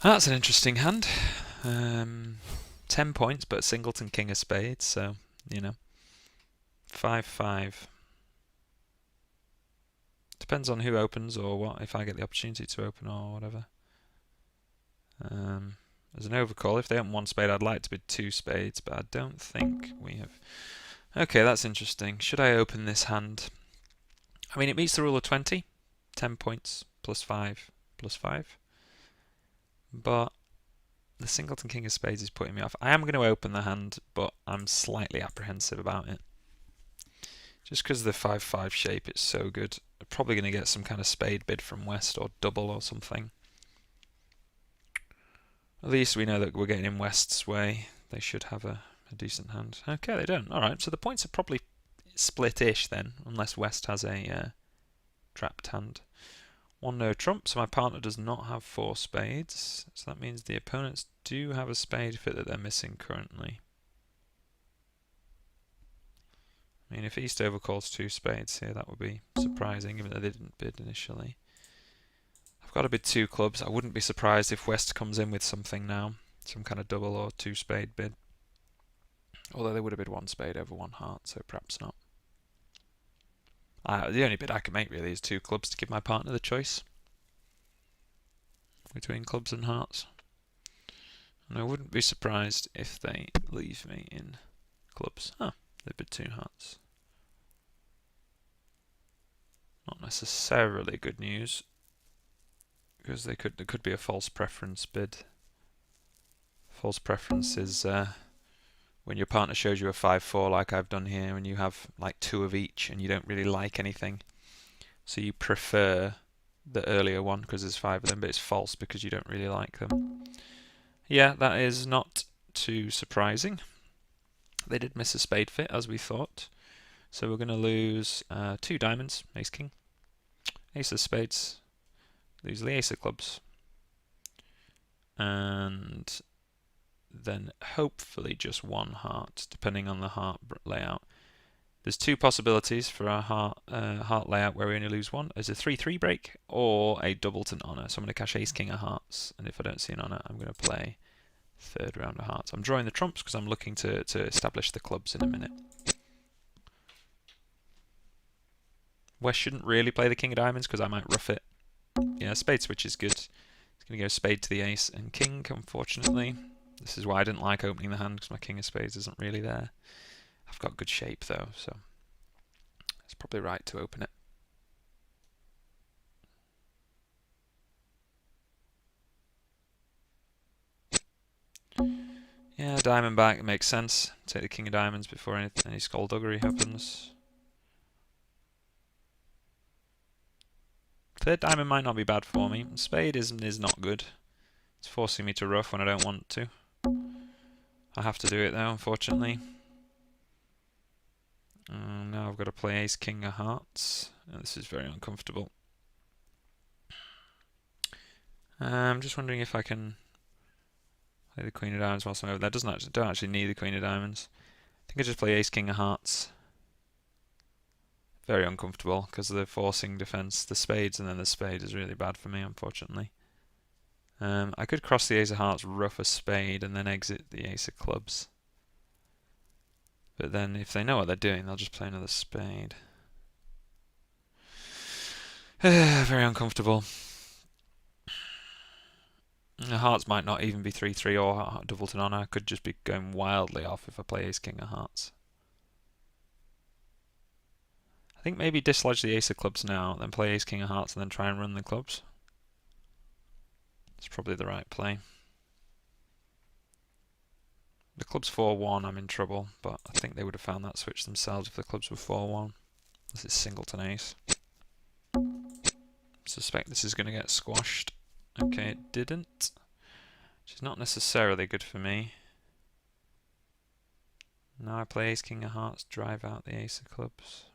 That's an interesting hand. 10 points, but singleton king of spades, so, you know, 5-5. Depends on who opens or what, if I get the opportunity to open or whatever. As an overcall, if they open one spade, I'd like to bid two spades, but I don't think we have. Okay, that's interesting. Should I open this hand? I mean, it meets the rule of 20. 10 points, plus 5, plus 5. But the singleton king of spades is putting me off. I am going to open the hand, but I'm slightly apprehensive about it. Just because of the 5-5 shape, it's so good. I'm probably going to get some kind of spade bid from West or double or something. At least we know that we're getting in West's way. They should have a decent hand. Okay, they don't. Alright, so the points are probably split-ish then, unless West has a trapped hand. One no trump, so my partner does not have 4 spades. So that means the opponents do have a spade fit that they're missing currently. I mean, if East overcalls 2 spades here, that would be surprising, even though they didn't bid initially. I've got to bid 2 clubs. I wouldn't be surprised if West comes in with something now, some kind of double or 2 spade bid. Although they would have bid 1 spade over 1 heart, so perhaps not. The only bid I can make really is 2 clubs to give my partner the choice between clubs and hearts. And I wouldn't be surprised if they leave me in clubs. Ah, they bid 2 hearts. Not necessarily good news, because there could be a false preference bid. False preference is when your partner shows you a 5-4 like I've done here, and you have like 2 of each, and you don't really like anything. So you prefer the earlier one because there's 5 of them, but it's false because you don't really like them. Yeah, that is not too surprising. They did miss a spade fit, as we thought. So we're going to lose 2 diamonds, ace king, ace of spades, lose the ace of clubs, and then hopefully just 1 heart, depending on the heart layout. There's 2 possibilities for our heart layout where we only lose 1. There's a 3-3 break or a doubleton honour. So I'm going to cash ace king of hearts, and if I don't see an honour, I'm going to play 3rd round of hearts. I'm drawing the trumps because I'm looking to establish the clubs in a minute. West shouldn't really play the king of diamonds because I might rough it. Yeah, spade switch is good. It's going to go spade to the ace and king, unfortunately. This is why I didn't like opening the hand, because my king of spades isn't really there. I've got good shape though, so it's probably right to open it. Yeah, diamond back, it makes sense. Take the king of diamonds before any skullduggery happens. 3rd diamond might not be bad for me. Spade is not good. It's forcing me to rough when I don't want to. I have to do it though, unfortunately. Now I've got to play ace king of hearts. This is very uncomfortable. I'm just wondering if I can play the queen of diamonds whilst I'm over there. Don't actually need the queen of diamonds. I think I just play ace king of hearts. Very uncomfortable because they're forcing defense. The spades and then the spade is really bad for me, unfortunately. I could cross the ace of hearts, rough a spade, and then exit the ace of clubs. But then if they know what they're doing, they'll just play another spade. Very uncomfortable. The hearts might not even be 3-3 or doubleton honour. I could just be going wildly off if I play ace king of hearts. I think maybe dislodge the ace of clubs now, then play ace king of hearts, and then try and run the clubs. It's probably the right play. The club's 4-1, I'm in trouble, but I think they would have found that switch themselves if the clubs were 4-1. This is singleton ace. Suspect this is going to get squashed. Okay, it didn't, which is not necessarily good for me. Now I play ace king of hearts, drive out the ace of clubs.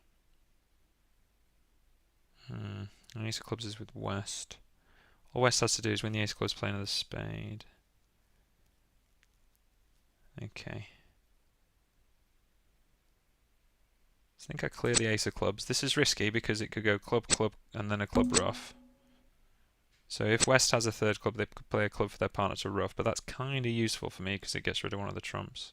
Ace of clubs is with West. All West has to do is win the ace of clubs, play another spade. Okay. I think I clear the ace of clubs. This is risky because it could go club, club, and then a club rough. So if West has a third club, they could play a club for their partner to ruff, but that's kind of useful for me because it gets rid of one of the trumps.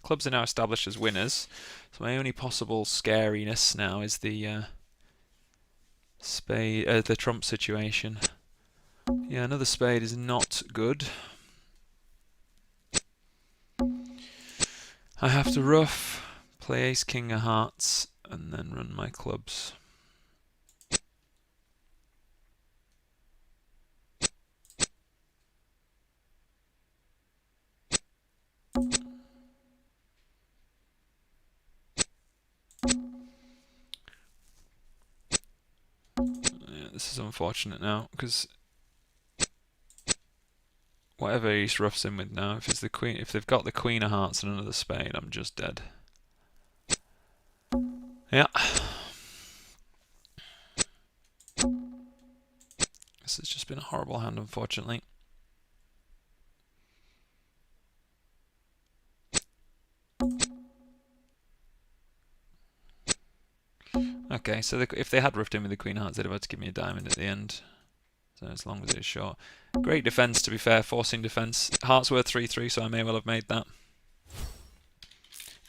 Clubs are now established as winners, so my only possible scariness now is the spade, the trump situation. Yeah, another spade is not good. I have to ruff, play ace king of hearts, and then run my clubs. Yeah, this is unfortunate now because whatever East roughs in with now, if it's the queen, if they've got the queen of hearts and another spade, I'm just dead. Yeah. This has just been a horrible hand, unfortunately. Okay, so if they had roughed in with the queen of hearts, they'd have had to give me a diamond at the end. So as long as it's short. Great defence, to be fair, forcing defence. Hearts worth 3-3, so I may well have made that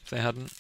if they hadn't.